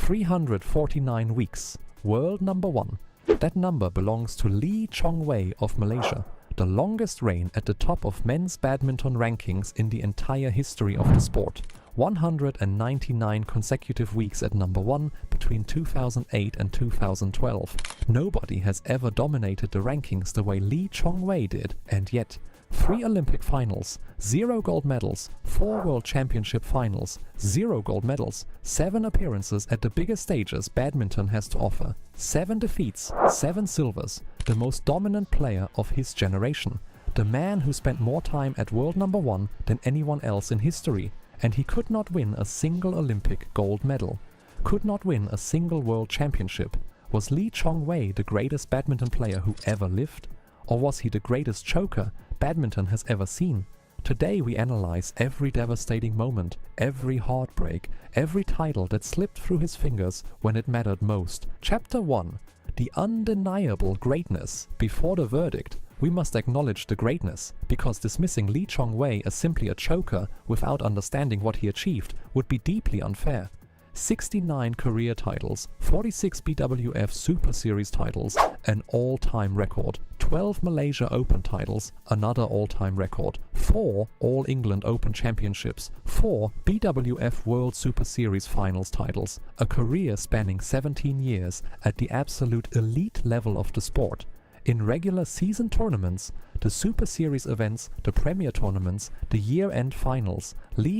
349 weeks, world number 1. That number belongs to Chong Wei of Malaysia, the longest reign at the top of men's badminton rankings in the entire history of the sport. 199 consecutive weeks at number 1 between 2008 and 2012. Nobody has ever dominated the rankings the way Chong Wei did, and yet 3 Olympic finals, 0 gold medals, 4 World Championship finals, 0 gold medals, 7 appearances at the biggest stages badminton has to offer, 7 defeats, 7 silvers, the most dominant player of his generation, the man who spent more time at world number 1 than anyone else in history, and he could not win a single Olympic gold medal, could not win a single world championship. Was Chong Wei the greatest badminton player who ever lived? Or was he the greatest choker badminton has ever seen? Today we analyze every devastating moment, every heartbreak, every title that slipped through his fingers when it mattered most. Chapter 1. The undeniable greatness. Before the verdict, we must acknowledge the greatness, because dismissing Chong Wei as simply a choker without understanding what he achieved would be deeply unfair. 69 career titles, 46 BWF Super Series titles, an all-time record, 12 Malaysia Open titles, another all-time record, 4 All England Open Championships, 4 BWF World Super Series Finals titles, a career spanning 17 years at the absolute elite level of the sport. In regular season tournaments, the Super Series events, the Premier tournaments, the year-end finals,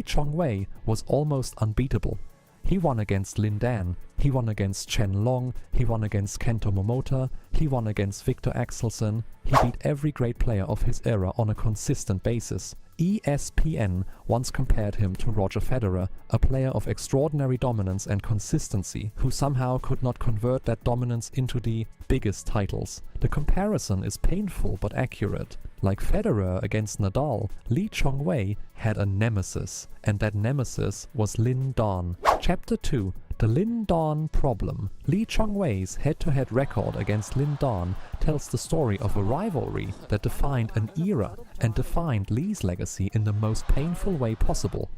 Chong Wei was almost unbeatable. He won against Lin Dan, he won against Chen Long, he won against Kento Momota, he won against Victor Axelsen, he beat every great player of his era on a consistent basis. ESPN once compared him to Roger Federer, a player of extraordinary dominance and consistency, who somehow could not convert that dominance into the biggest titles. The comparison is painful but accurate. Like Federer against Nadal, Chong Wei had a nemesis, and that nemesis was Lin Dan. Chapter 2. The Lin Dan problem. Chong Wei's head-to-head record against Lin Dan tells the story of a rivalry that defined an era and defined Li's legacy in the most painful way possible.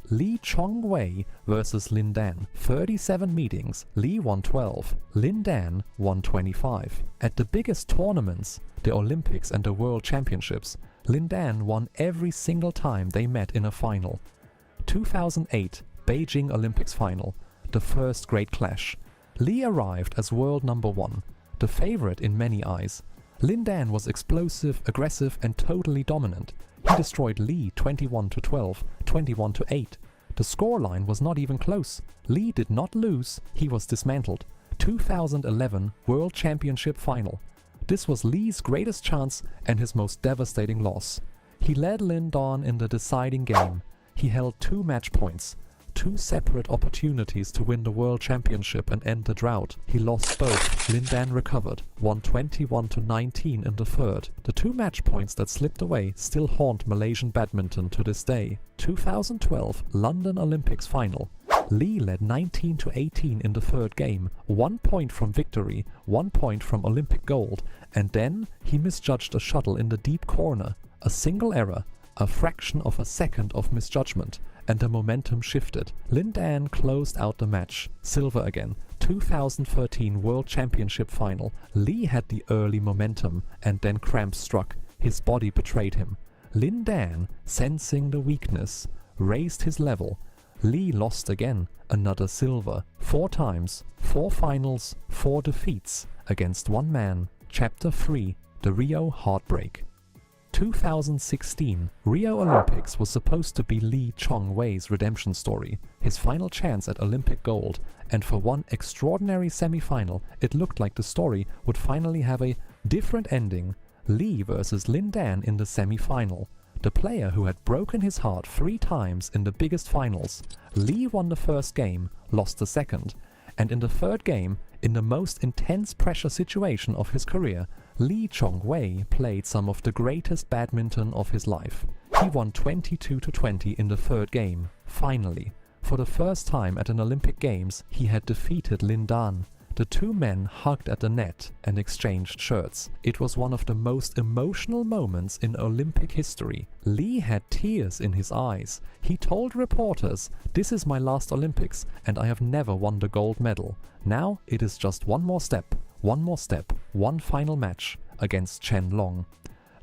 Chong Wei versus Lin Dan. 37 meetings, Li won 12, Lin Dan won 25. At the biggest tournaments, the Olympics and the World Championships, Lin Dan won every single time they met in a final. 2008 Beijing Olympics final, the first great clash. Li arrived as world number 1, the favorite in many eyes. Lin Dan was explosive, aggressive and totally dominant. He destroyed Li 21-12, 21-8. The scoreline was not even close. Li did not lose, he was dismantled. 2011 World Championship final. This was Li's greatest chance and his most devastating loss. He led Lin Dan in the deciding game. He held 2 match points, 2 separate opportunities to win the World Championship and end the drought. He lost both. Lin Dan recovered, won 21-19 in the third. The 2 match points that slipped away still haunt Malaysian badminton to this day. 2012 London Olympics final. Li led 19-18 in the third game, 1 point from victory, 1 point from Olympic gold, and then he misjudged a shuttle in the deep corner. A single error, a fraction of a second of misjudgment, and the momentum shifted. Lin Dan closed out the match. Silver again. 2013 World Championship final. Li had the early momentum, and then cramps struck. His body betrayed him. Lin Dan, sensing the weakness, raised his level. Li lost again, another silver. 4 times, 4 finals, 4 defeats against one man. Chapter 3. The Rio Heartbreak. 2016 Rio Olympics was supposed to be Chong Wei's redemption story, his final chance at Olympic gold, and for one extraordinary semi-final it looked like the story would finally have a different ending. Li versus Lin Dan in the semi-final. The player who had broken his heart 3 times in the biggest finals. Li won the first game, lost the second, and in the third game, in the most intense pressure situation of his career, Chong Wei played some of the greatest badminton of his life. He won 22-20 in the third game. Finally, for the first time at an Olympic Games, he had defeated Lin Dan. The two men hugged at the net and exchanged shirts. It was one of the most emotional moments in Olympic history. Lee had tears in his eyes. He told reporters, "This is my last Olympics and I have never won the gold medal. Now it is just one more step, one final match against Chen Long."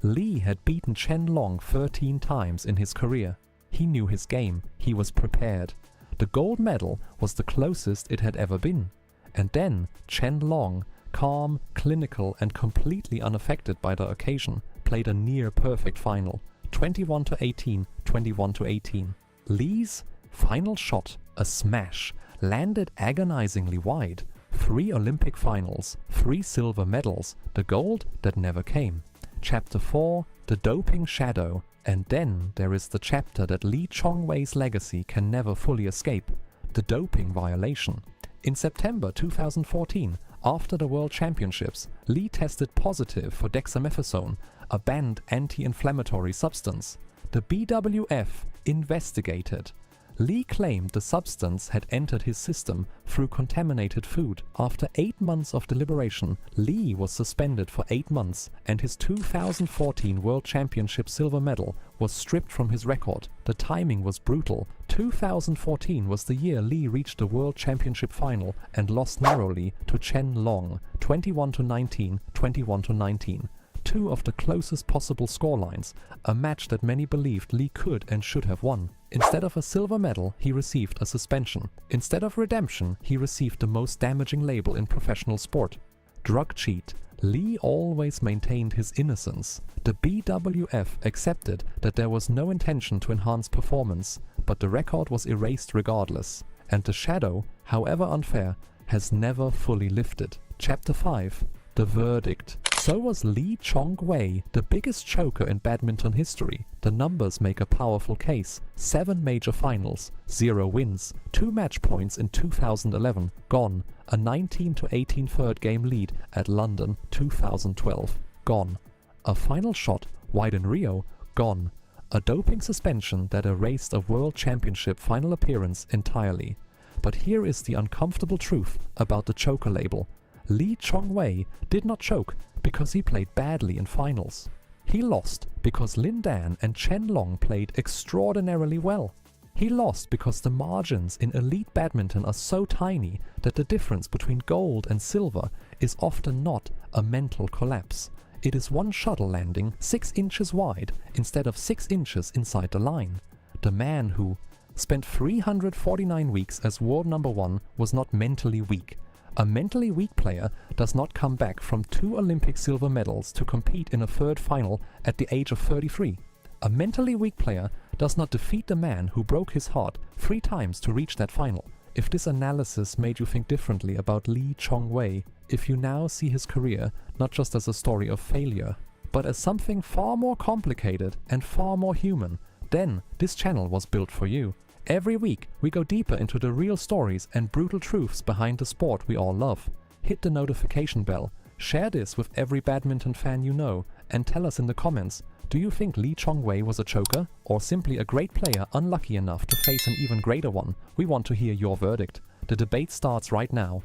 Lee had beaten Chen Long 13 times in his career. He knew his game. He was prepared. The gold medal was the closest it had ever been. And then Chen Long, calm, clinical and completely unaffected by the occasion, played a near-perfect final, 21-18, 21-18. Lee's final shot, a smash, landed agonizingly wide. 3 Olympic finals, 3 silver medals, the gold that never came. Chapter 4, the doping shadow. And then there is the chapter that Lee Chong Wei's legacy can never fully escape, the doping violation. In September 2014, after the World Championships, Lee tested positive for dexamethasone, a banned anti-inflammatory substance. The BWF investigated. Lee claimed the substance had entered his system through contaminated food. After 8 months of deliberation, Lee was suspended for 8 months and his 2014 World Championship silver medal was stripped from his record. The timing was brutal. 2014 was the year Lee reached the World Championship final and lost narrowly to Chen Long, 21-19, 21-19. 2 of the closest possible scorelines, a match that many believed Lee could and should have won. Instead of a silver medal, he received a suspension. Instead of redemption, he received the most damaging label in professional sport. Drug cheat. Lee always maintained his innocence. The BWF accepted that there was no intention to enhance performance, but the record was erased regardless. And the shadow, however unfair, has never fully lifted. Chapter 5. The verdict. So was Lee Chong Wei, the biggest choker in badminton history. The numbers make a powerful case. 7 major finals, 0 wins, 2 match points in 2011, gone. A 19-18 third game lead at London 2012, gone. A final shot, wide in Rio, gone. A doping suspension that erased a World Championship final appearance entirely. But here is the uncomfortable truth about the choker label. Lee Chong Wei did not choke because he played badly in finals. He lost because Lin Dan and Chen Long played extraordinarily well. He lost because the margins in elite badminton are so tiny that the difference between gold and silver is often not a mental collapse. It is one shuttle landing 6 inches wide instead of 6 inches inside the line. The man who spent 349 weeks as world number 1 was not mentally weak. A mentally weak player does not come back from 2 Olympic silver medals to compete in a third final at the age of 33. A mentally weak player does not defeat the man who broke his heart 3 times to reach that final. If this analysis made you think differently about Lee Chong Wei, if you now see his career not just as a story of failure, but as something far more complicated and far more human, then this channel was built for you. Every week, we go deeper into the real stories and brutal truths behind the sport we all love. Hit the notification bell, share this with every badminton fan you know, and tell us in the comments, do you think Lee Chong Wei was a choker, or simply a great player unlucky enough to face an even greater one? We want to hear your verdict. The debate starts right now.